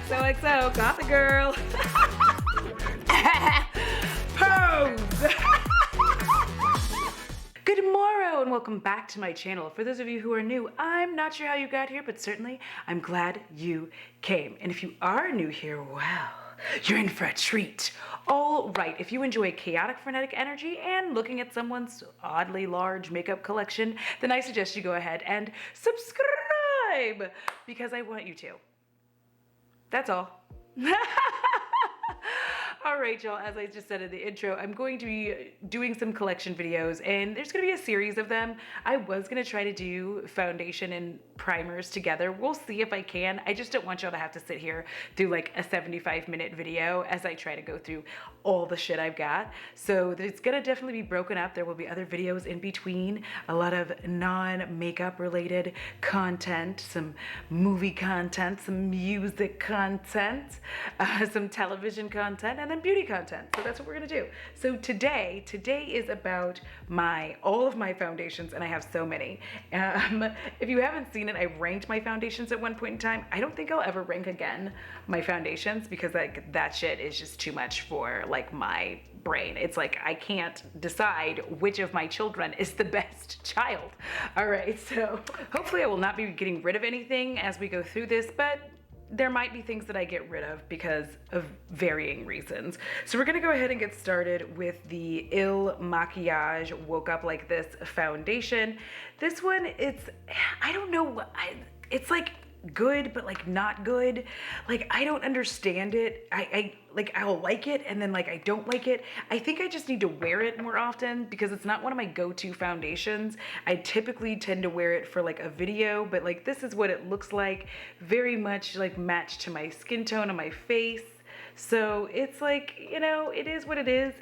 XOXO, got the girl. Pose. Good morrow and welcome back to my channel. For those of you who are new, I'm not sure how you got here, but certainly I'm glad you came. And if you are new here, wow, you're in for a treat. All right, if you enjoy chaotic, frenetic energy and looking at someone's oddly large makeup collection, then I suggest you go ahead and subscribe because I want you to. That's all. All right, y'all, as I just said in the intro, I'm going to be doing some collection videos and there's gonna be a series of them. I was gonna try to do foundation and primers together. We'll see if I can. I just don't want y'all to have to sit here through like a 75-minute video as I try to go through all the shit I've got. So it's gonna definitely be broken up. There will be other videos in between, a lot of non-makeup related content, some movie content, some music content, some television content, and then beauty content. So that's what we're gonna do. So today is about all of my foundations, and I have so many. If you haven't seen it, I ranked my foundations at one point in time. I don't think I'll ever rank again my foundations because like that shit is just too much for like my brain. It's like I can't decide which of my children is the best child. All right, so hopefully I will not be getting rid of anything as we go through this, but there might be things that I get rid of because of varying reasons. So we're gonna go ahead and get started with the Il Maquillage Woke Up Like This foundation. This one, I don't know, it's like good, but like not good. Like I don't understand it. I'll like it and then like I don't like it. I think I just need to wear it more often because it's not one of my go-to foundations. I typically tend to wear it for like a video, but like this is what it looks like. Very much like matched to my skin tone on my face. So it's like, you know, it is what it is.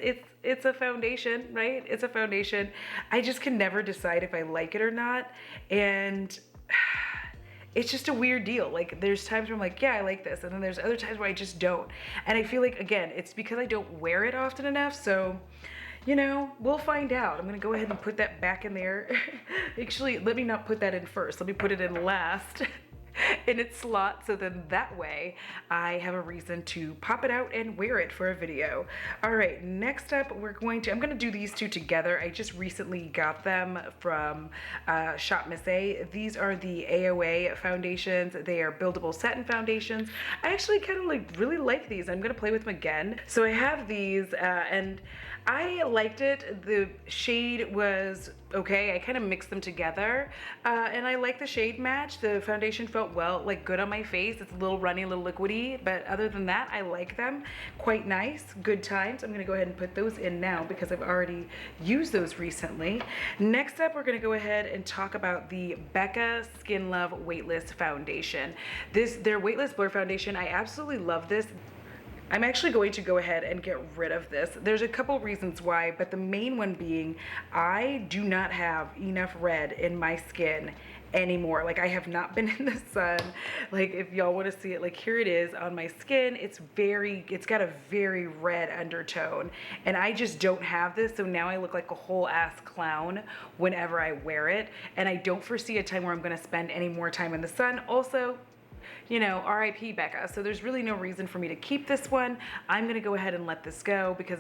It's a foundation, right? It's a foundation. I just can never decide if I like it or not. And it's just a weird deal. Like there's times where I'm like, yeah, I like this. And then there's other times where I just don't. And I feel like, again, it's because I don't wear it often enough. So, you know, we'll find out. I'm gonna go ahead and put that back in there. Actually, let me not put that in first. Let me put it in last in its slot. So then that way I have a reason to pop it out and wear it for a video. All right, next up, I'm gonna do these two together. I just recently got them from Shop Miss A. These are the AOA foundations. They are buildable satin foundations. I actually kind of like really like these. I'm gonna play with them again. So I have these and I liked it. The shade was okay. I kind of mixed them together and I like the shade match. The foundation felt like good on my face. It's a little runny, a little liquidy, but other than that, I like them. Quite nice, good times. I'm gonna go ahead and put those in now because I've already used those recently. Next up, we're gonna go ahead and talk about the Becca Skin Love Weightless Foundation. Their Weightless Blur Foundation, I absolutely love this. I'm actually going to go ahead and get rid of this. There's a couple reasons why, but the main one being I do not have enough red in my skin anymore. Like I have not been in the sun. Like if y'all want to see it, like here it is on my skin. It's got a very red undertone and I just don't have this. So now I look like a whole ass clown whenever I wear it. And I don't foresee a time where I'm going to spend any more time in the sun. Also, you know, RIP Becca. So there's really no reason for me to keep this one. I'm gonna go ahead and let this go because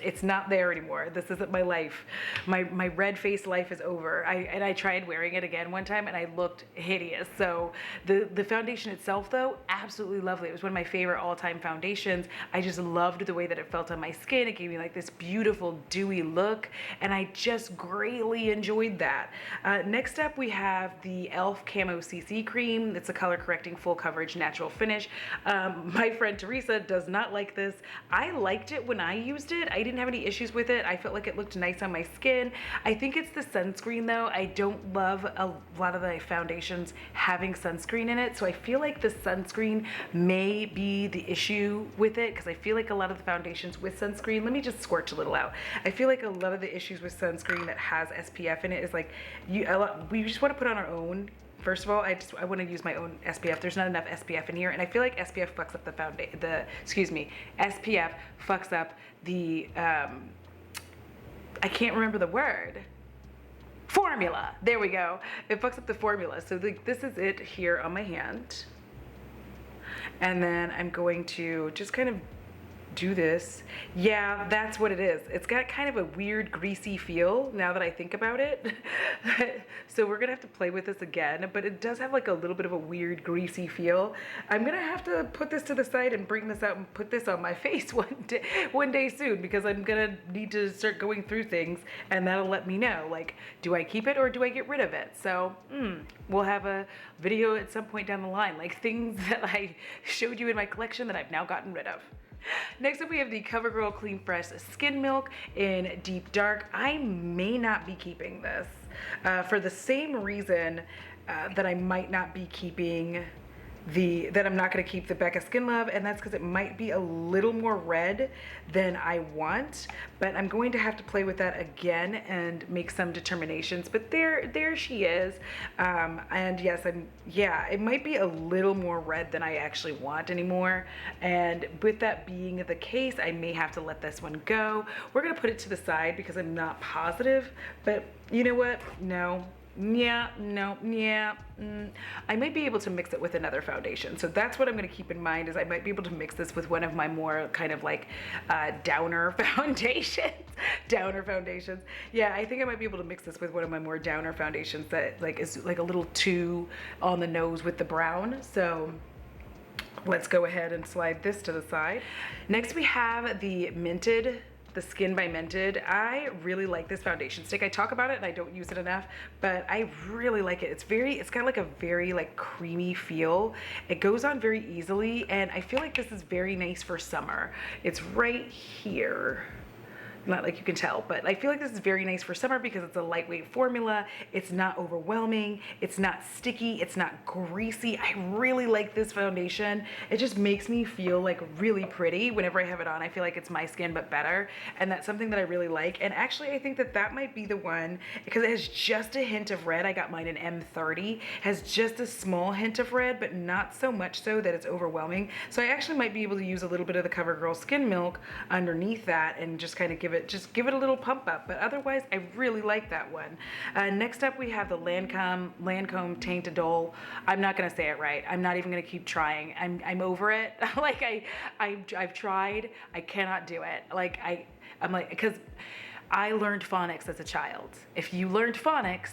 it's not there anymore. This isn't my life. My red face life is over. I tried wearing it again one time and I looked hideous. So the foundation itself though, absolutely lovely. It was one of my favorite all-time foundations. I just loved the way that it felt on my skin. It gave me like this beautiful dewy look and I just greatly enjoyed that. Next up we have the e.l.f. Camo CC Cream. It's a color correcting full coverage natural finish. My friend Teresa does not like this. I liked it when I used it. I didn't have any issues with it. I felt like it looked nice on my skin. I think it's the sunscreen though. I don't love a lot of the foundations having sunscreen in it. So I feel like the sunscreen may be the issue with it because I feel like a lot of the foundations with sunscreen, let me just squirt a little out. I feel like a lot of the issues with sunscreen that has SPF in it is like we just want to put on our own. First of all, I want to use my own SPF. There's not enough SPF in here, and I feel like SPF fucks up SPF fucks up the, I can't remember the word. Formula. There we go. It fucks up the formula. So this is it here on my hand. And then I'm going to just kind of do this. Yeah, that's what it is. It's got kind of a weird greasy feel now that I think about it. So we're gonna have to play with this again, but it does have like a little bit of a weird greasy feel. I'm gonna have to put this to the side and bring this out and put this on my face one day soon, because I'm gonna need to start going through things, and that'll let me know, like, do I keep it or do I get rid of it? So we'll have a video at some point down the line, like things that I showed you in my collection that I've now gotten rid of. Next up, we have the CoverGirl Clean Fresh Skin Milk in Deep Dark. I may not be keeping this for the same reason that I might not be keeping that I'm not going to keep the Becca Skin Love, and that's because it might be a little more red than I want, but I'm going to have to play with that again and make some determinations. But there she is, and yes, it might be a little more red than I actually want anymore, and with that being the case, I may have to let this one go. We're going to put it to the side because I'm not positive, but you know what? No. I might be able to mix it with another foundation. So that's what I'm going to keep in mind, is I might be able to mix this with one of my more kind of like downer foundations. Yeah, I think I might be able to mix this with one of my more downer foundations that like is like a little too on the nose with the brown. So let's go ahead and slide this to the side. Next we have the Skin by Mented. I really like this foundation stick. I talk about it and I don't use it enough, but I really like it. It's got like a very like creamy feel. It goes on very easily, and I feel like this is very nice for summer. It's right here. Not like you can tell, but I feel like this is very nice for summer because it's a lightweight formula. It's not overwhelming. It's not sticky. It's not greasy. I really like this foundation. It just makes me feel like really pretty whenever I have it on. I feel like it's my skin, but better. And that's something that I really like. And actually, I think that might be the one, because it has just a hint of red. I got mine in M30. Has just a small hint of red, but not so much so that it's overwhelming. So I actually might be able to use a little bit of the CoverGirl Skin Milk underneath that and just kind of give it a little pump up. But otherwise, I really like that one. Next up, we have the Lancome Taint Adole. I'm not gonna say it right. I'm not even gonna keep trying. I'm over it. Like I've tried. I cannot do it. Like I'm like, because I learned phonics as a child. If you learned phonics,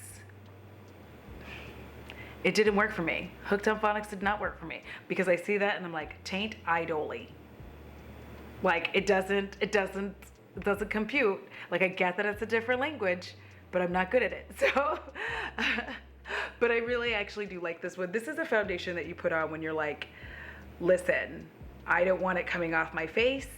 it didn't work for me. Hooked on phonics did not work for me, because I see that and I'm like, taint idoli. Like it doesn't compute. Like I get that it's a different language, but I'm not good at it. So, but I really actually do like this one. This is a foundation that you put on when you're like, listen, I don't want it coming off my face.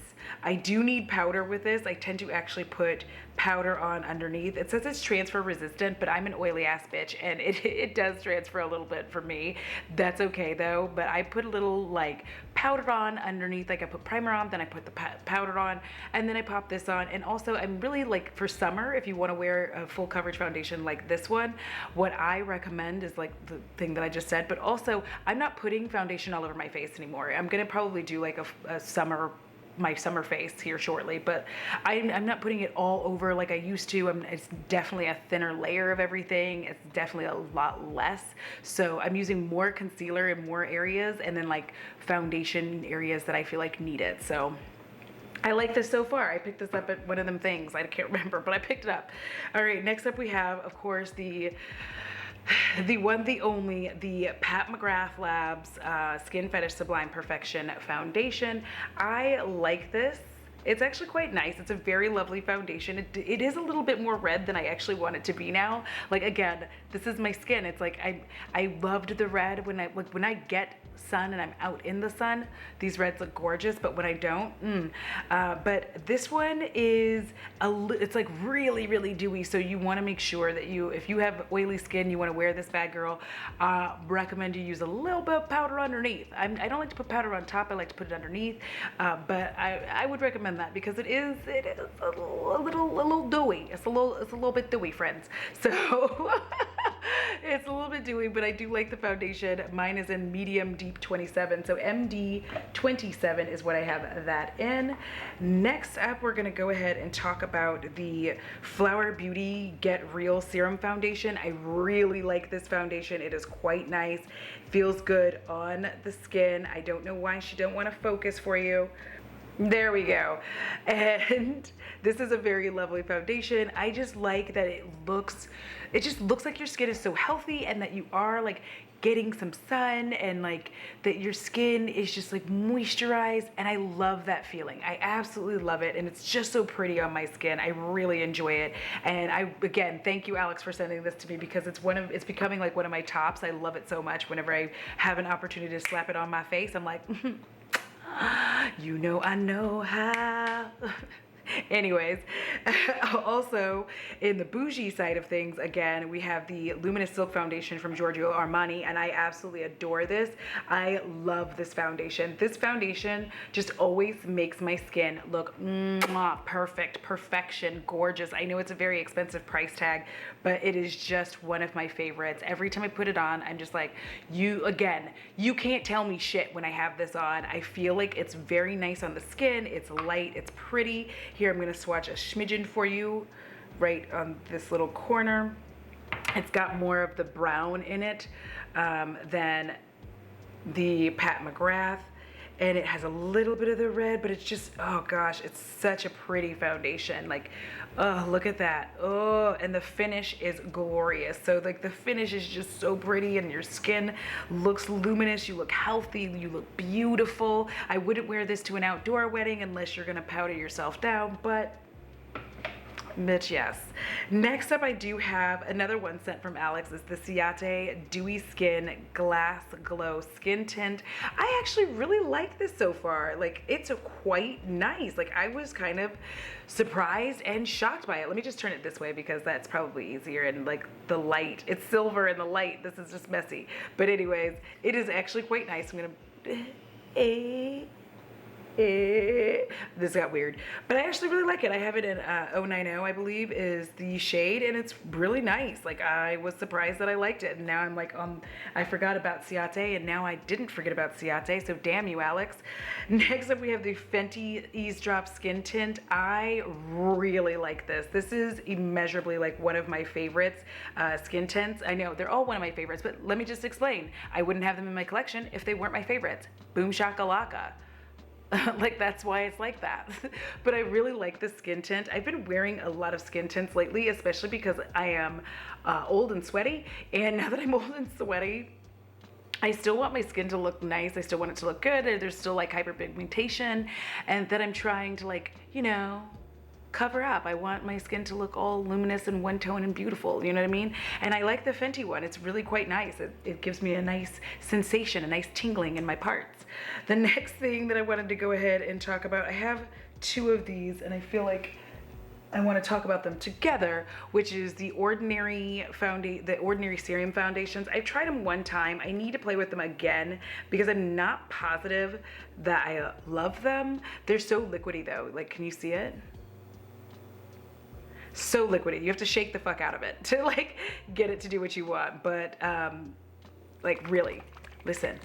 I do need powder with this. I tend to actually put powder on underneath. It says it's transfer resistant, but I'm an oily ass bitch, and it does transfer a little bit for me. That's okay though, but I put a little like powder on underneath. Like I put primer on, then I put the powder on, and then I pop this on. And also I'm really like, for summer, if you want to wear a full coverage foundation like this one, what I recommend is like the thing that I just said, but also I'm not putting foundation all over my face anymore. I'm gonna probably do like a my summer face here shortly, but I'm not putting it all over like I used to. It's definitely a thinner layer of everything. It's definitely a lot less. So I'm using more concealer in more areas, and then like foundation areas that I feel like need it. So I like this so far. I picked this up at one of them things. I can't remember, but I picked it up. All right, next up we have, of course, the one, the only, the Pat McGrath Labs Skin Fetish Sublime Perfection Foundation. I like this. It's actually quite nice. It's a very lovely foundation. It is a little bit more red than I actually want it to be now. Like again, this is my skin. It's like I loved the red when I get sun and I'm out in the sun. These reds look gorgeous, but when I don't, but this one is it's like really, really dewy. So you want to make sure that if you have oily skin, you want to wear this bad girl. Recommend you use a little bit of powder underneath. I don't like to put powder on top. I like to put it underneath, but I would recommend that because it is a little dewy. It's a little bit dewy, friends. So It's a little bit dewy, but I do like the foundation. Mine is in medium deep 27. So MD 27 is what I have that in. Next up, we're gonna go ahead and talk about the Flower Beauty Get Real Serum Foundation. I really like this foundation. It is quite nice. Feels good on the skin. I don't know why she don't want to focus for you. There we go. And this is a very lovely foundation. I just like that it just looks like your skin is so healthy and that you are like getting some sun and like that your skin is just like moisturized, and I love that feeling. I absolutely love it, and it's just so pretty on my skin. I really enjoy it. And again, thank you, Alex, for sending this to me, because it's becoming like one of my tops. I love it so much. Whenever I have an opportunity to slap it on my face, I'm like, you know I know how. Anyways, also in the bougie side of things, again, we have the Luminous Silk Foundation from Giorgio Armani, and I absolutely adore this. I love this foundation. This foundation just always makes my skin look perfect, perfection, gorgeous. I know it's a very expensive price tag, but it is just one of my favorites. Every time I put it on, I'm just like, you can't tell me shit when I have this on. I feel like it's very nice on the skin. It's light, it's pretty. Here, I'm gonna swatch a smidgen for you right on this little corner. It's got more of the brown in it than the Pat McGrath, and it has a little bit of the red, but it's just, oh gosh, it's such a pretty foundation. Like, oh, look at that. Oh, and the finish is glorious. So like the finish is just so pretty, and your skin looks luminous, you look healthy, you look beautiful. I wouldn't wear this to an outdoor wedding unless you're gonna powder yourself down, but yes. Next up, I do have another one sent from Alex. Is the Ciate Dewy Skin Glass Glow Skin Tint. I actually really like this so far. Like, it's quite nice. Like, I was kind of surprised and shocked by it. Let me just turn it this way because that's probably easier, and like the light, it's silver in the light. This is just messy. But anyways, it is actually quite nice. I'm gonna this got weird, but I actually really like it. I have it in 090, I believe is the shade, and it's really nice. Like, I was surprised that I liked it, and now I'm like, I forgot about Ciate, and now I didn't forget about Ciate, so damn you, Alex. Next up, we have the Fenty Eavesdrop Skin Tint. I really like this. This is immeasurably like one of my favorites skin tints. I know they're all one of my favorites, but let me just explain. I wouldn't have them in my collection if they weren't my favorites. Boom shakalaka. Like, that's why it's like that. But I really like the skin tint. I've been wearing a lot of skin tints lately, especially because I am old and sweaty. And now that I'm old and sweaty, I still want my skin to look nice. I still want it to look good. There's still like hyperpigmentation, and that I'm trying to, like, you know, cover up. I want my skin to look all luminous and one tone and beautiful, you know what I mean? And I like the Fenty one. It's really quite nice. It gives me a nice sensation, a nice tingling in my parts. The next thing that I wanted to go ahead and talk about, I have two of these, and I feel like I want to talk about them together, which is the Ordinary Serum Foundations. I've tried them one time. I need to play with them again because I'm not positive that I love them. They're so liquidy though. Like, can you see it? So liquidy. You have to shake the fuck out of it to like get it to do what you want. But like, really, listen.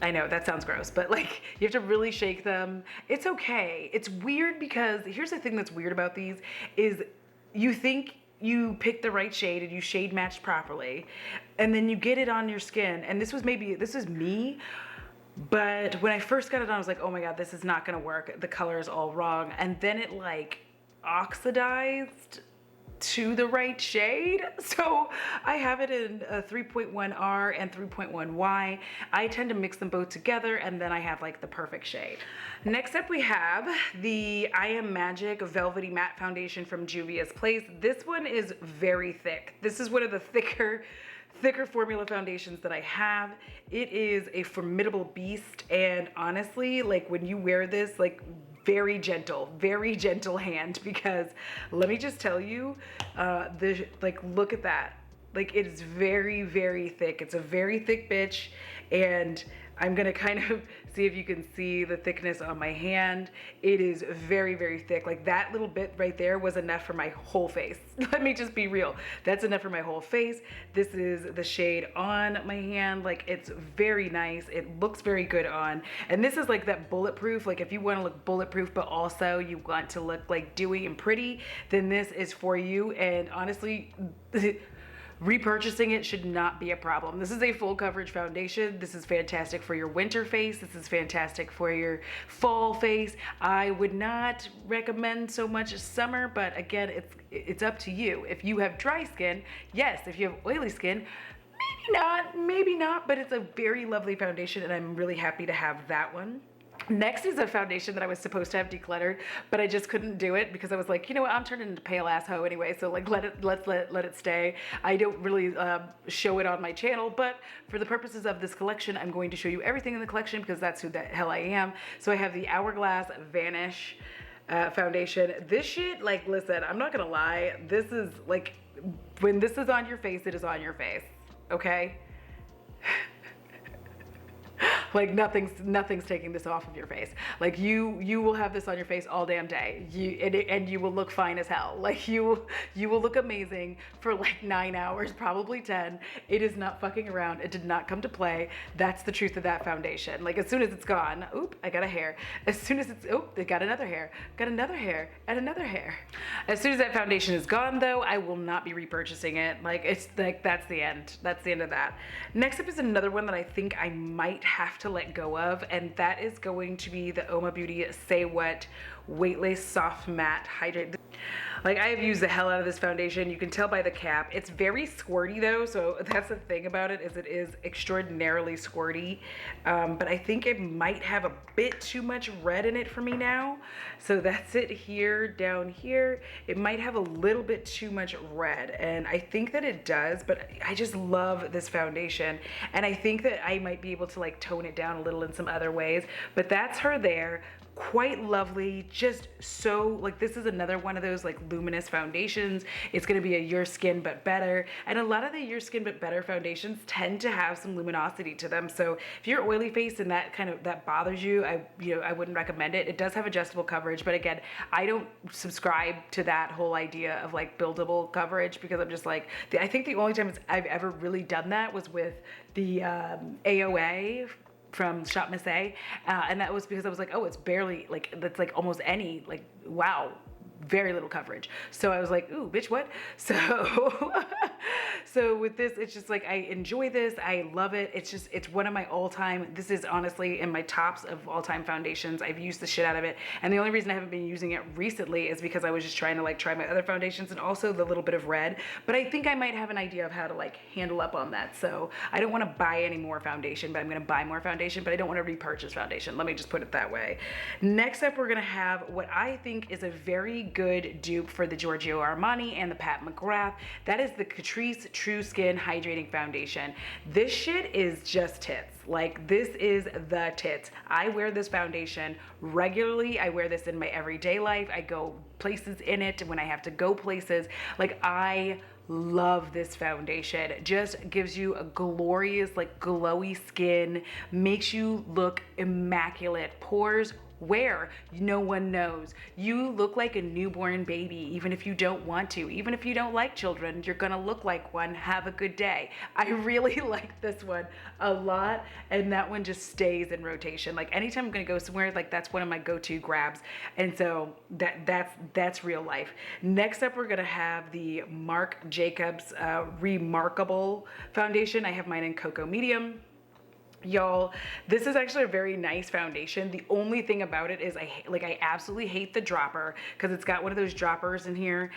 I know that sounds gross, but like, you have to really shake them. It's okay. It's weird because here's the thing that's weird about these is you think you picked the right shade and you shade matched properly, and then you get it on your skin. And this is me, but when I first got it on, I was like, oh my God, this is not gonna work. The color is all wrong. And then it like oxidized to the right shade. So I have it in a 3.1R and 3.1Y. I tend to mix them both together, and then I have like the perfect shade. Next up, we have the I Am Magic Velvety Matte Foundation from Juvia's Place. This one is very thick. This is one of the thicker formula foundations that I have. It is a formidable beast, and honestly, like, when you wear this, like, very gentle hand, because let me just tell you, look at that. Like, it is very, very thick. It's a very thick bitch, and I'm gonna kind of see if you can see the thickness on my hand. It is very, very thick. Like that little bit right there was enough for my whole face. Let me just be real. That's enough for my whole face. This is the shade on my hand. Like it's very nice. It looks very good on. And this is like that bulletproof. Like if you want to look bulletproof, but also you want to look like dewy and pretty, then this is for you. And honestly, repurchasing it should not be a problem. This is a full coverage foundation. This is fantastic for your winter face. This is fantastic for your fall face. I would not recommend so much summer, but again, it's up to you. If you have dry skin, yes. If you have oily skin, maybe not, but it's a very lovely foundation and I'm really happy to have that one. Next is a foundation that I was supposed to have decluttered, but I just couldn't do it because I was like, you know what, I'm turning into pale ass hoe anyway, so like let it stay. I don't really show it on my channel, but for the purposes of this collection, I'm going to show you everything in the collection because that's who the hell I am. So I have the Hourglass Vanish foundation. This shit, like, listen, I'm not gonna lie, this is like, when this is on your face, it is on your face, okay? Like nothing's taking this off of your face. Like you will have this on your face all damn day. And you will look fine as hell. Like you will look amazing for like 9 hours, probably 10. It is not fucking around. It did not come to play. That's the truth of that foundation. Like as soon as it's gone, oop, I got a hair. As soon as it's, oop, they got another hair, and another hair. As soon as that foundation is gone though, I will not be repurchasing it. Like it's like, that's the end. That's the end of that. Next up is another one that I think I might have to let go of, and that is going to be the Oma Beauty Say What Weightless Soft Matte Hydrate. Like I have used the hell out of this foundation. You can tell by the cap. It's very squirty though, so that's the thing about it, is it is extraordinarily squirty. But I think it might have a bit too much red in it for me now. So that's it here, down here. It might have a little bit too much red, and I think that it does, but I just love this foundation. And I think that I might be able to like tone it down a little in some other ways, but that's her there. Quite lovely, just so like this is another one of those like luminous foundations. It's going to be a Your Skin But Better, and a lot of the Your Skin But Better foundations tend to have some luminosity to them. So if you're oily face and that bothers you, I wouldn't recommend it. It does have adjustable coverage, but again, I don't subscribe to that whole idea of like buildable coverage because I'm just like, I think the only time I've ever really done that was with the AOA from Shop Miss A, and that was because I was like, oh, it's barely, like, that's like almost any, like, wow, very little coverage. So I was like, ooh, bitch, what? So with this, it's just like, I enjoy this. I love it. It's one of my all-time, this is honestly in my tops of all-time foundations. I've used the shit out of it. And the only reason I haven't been using it recently is because I was just trying to like try my other foundations and also the little bit of red. But I think I might have an idea of how to like handle up on that. So I don't want to buy any more foundation, but I'm going to buy more foundation, but I don't want to repurchase foundation. Let me just put it that way. Next up, we're going to have what I think is a very good dupe for the Giorgio Armani and the Pat McGrath. That is the Catrice True Skin Hydrating Foundation. This shit is just tits. Like, this is the tits. I wear this foundation regularly. I wear this in my everyday life. I go places in it when I have to go places. Like, I love this foundation. It just gives you a glorious, like, glowy skin, makes you look immaculate. Pores where no one knows. You look like a newborn baby, even if you don't want to. Even if you don't like children, you're gonna look like one. Have a good day. I really like this one a lot, and that one just stays in rotation. Like anytime I'm gonna go somewhere, like that's one of my go-to grabs, and so that's real life. Next up, we're gonna have the Marc Jacobs Remarkable Foundation. I have mine in Cocoa Medium. Y'all, this is actually a very nice foundation. The only thing about it is I absolutely hate the dropper because it's got one of those droppers in here.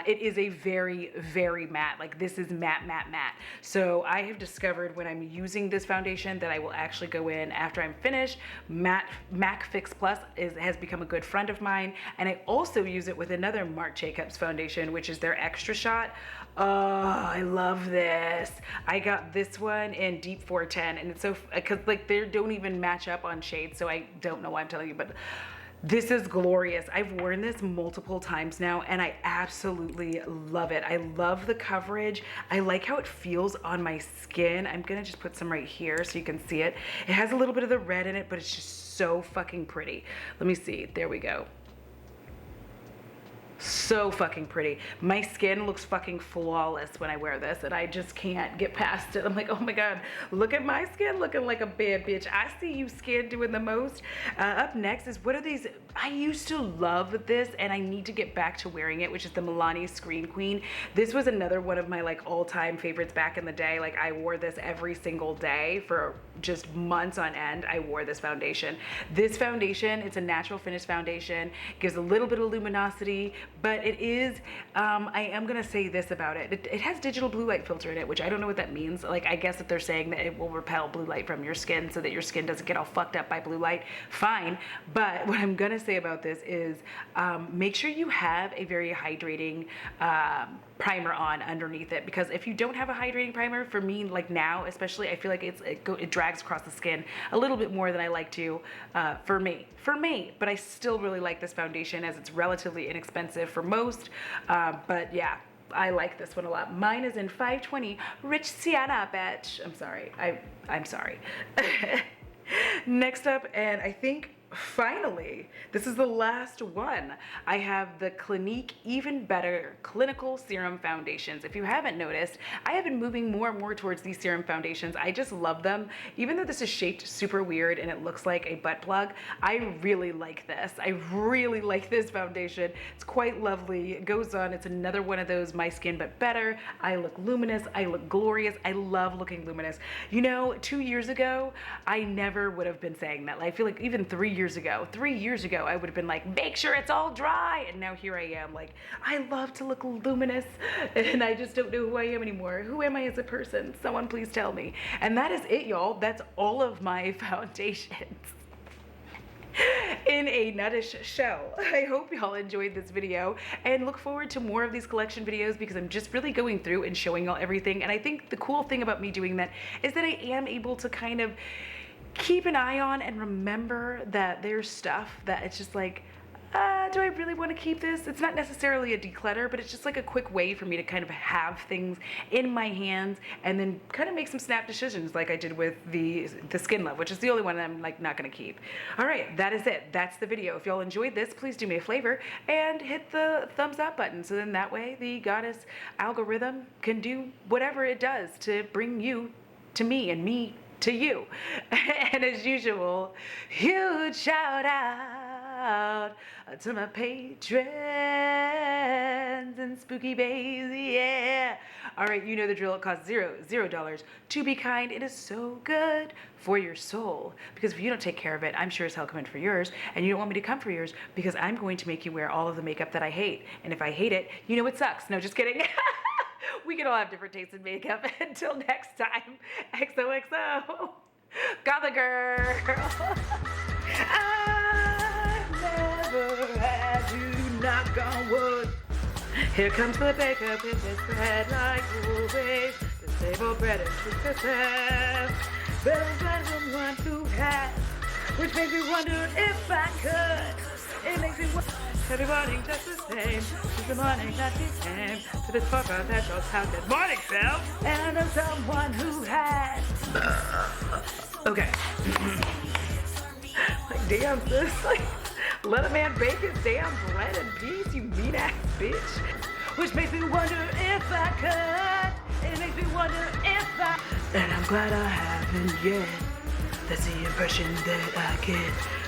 It is a very, very matte. Like this is matte, matte, matte. So I have discovered when I'm using this foundation that I will actually go in after I'm finished. MAC Fix Plus has become a good friend of mine. And I also use it with another Marc Jacobs foundation, which is their Extra Shot. Oh, I love this. I got this one in Deep 410, and it's so, because like they don't even match up on shades, so I don't know why I'm telling you, but This is glorious. I've worn this multiple times now and I absolutely love it. I love the coverage. I like how it feels on my skin. I'm gonna just put some right here so you can see it. It has a little bit of the red in it, but it's just so fucking pretty. Let me see, there we go. So fucking pretty. My skin looks fucking flawless when I wear this and I just can't get past it. I'm like, oh my God, look at my skin looking like a bad bitch. I see you skin doing the most. Up next is, what are these? I used to love this and I need to get back to wearing it, which is the Milani Screen Queen. This was another one of my like all-time favorites back in the day. Like I wore this every single day for just months on end. I wore this foundation. This foundation, it's a natural finish foundation, gives a little bit of luminosity, but it is, I am gonna say this about it. It has digital blue light filter in it, which I don't know what that means. Like, I guess if they're saying that it will repel blue light from your skin so that your skin doesn't get all fucked up by blue light, fine. But what I'm gonna say about this is make sure you have a very hydrating primer on underneath it, because if you don't have a hydrating primer, for me, like now especially, I feel like it drags across the skin a little bit more than I like to for me, but I still really like this foundation as it's relatively inexpensive for most, but yeah, I like this one a lot. Mine is in 520 Rich Sienna, bitch. I'm sorry. Next up, and I think finally, this is the last one. I have the Clinique Even Better Clinical Serum Foundations. If you haven't noticed, I have been moving more and more towards these serum foundations. I just love them. Even though this is shaped super weird and it looks like a butt plug, I really like this. I really like this foundation. It's quite lovely. It goes on. It's another one of those my skin but better. I look luminous. I look glorious. I love looking luminous. You know, 2 years ago, I never would have been saying that. I feel like even 3 years ago, I would have been like, make sure it's all dry. And now here I am, like, I love to look luminous and I just don't know who I am anymore. Who am I as a person? Someone please tell me. And that is it, y'all. That's all of my foundations in a nuttish shell. I hope y'all enjoyed this video and look forward to more of these collection videos, because I'm just really going through and showing y'all everything. And I think the cool thing about me doing that is that I am able to kind of keep an eye on and remember that there's stuff that it's just like, do I really want to keep this? It's not necessarily a declutter, but it's just like a quick way for me to kind of have things in my hands and then kind of make some snap decisions like I did with the Skin Love, which is the only one that I'm like not going to keep. All right, that is it. That's the video. If y'all enjoyed this, please do me a favor and hit the thumbs up button, so then that way the goddess algorithm can do whatever it does to bring you to me and me to you. And as usual, huge shout out to my patrons and spooky bays, yeah. All right, you know the drill. It costs $0 to be kind. It is so good for your soul, because if you don't take care of it, I'm sure as hell coming for yours, and you don't want me to come for yours because I'm going to make you wear all of the makeup that I hate. And if I hate it, you know it sucks. No, just kidding. We can all have different tastes in makeup. Until next time, XOXO. Gothic girl. I never had you knock on wood. Here comes the baker with his bread like always. The stable bread and success. Better than someone who has, which makes me wonder if I could. It makes me wonder. Every morning just the same. Since the morning that she came to this poor girl that goes out. Good morning, self. And I know someone who has. Okay. Like, damn, sis. Like, let a man bake his damn bread in peace, you mean ass bitch. Which makes me wonder if I could. It makes me wonder if I. And I'm glad I haven't yet. That's the impression that I get.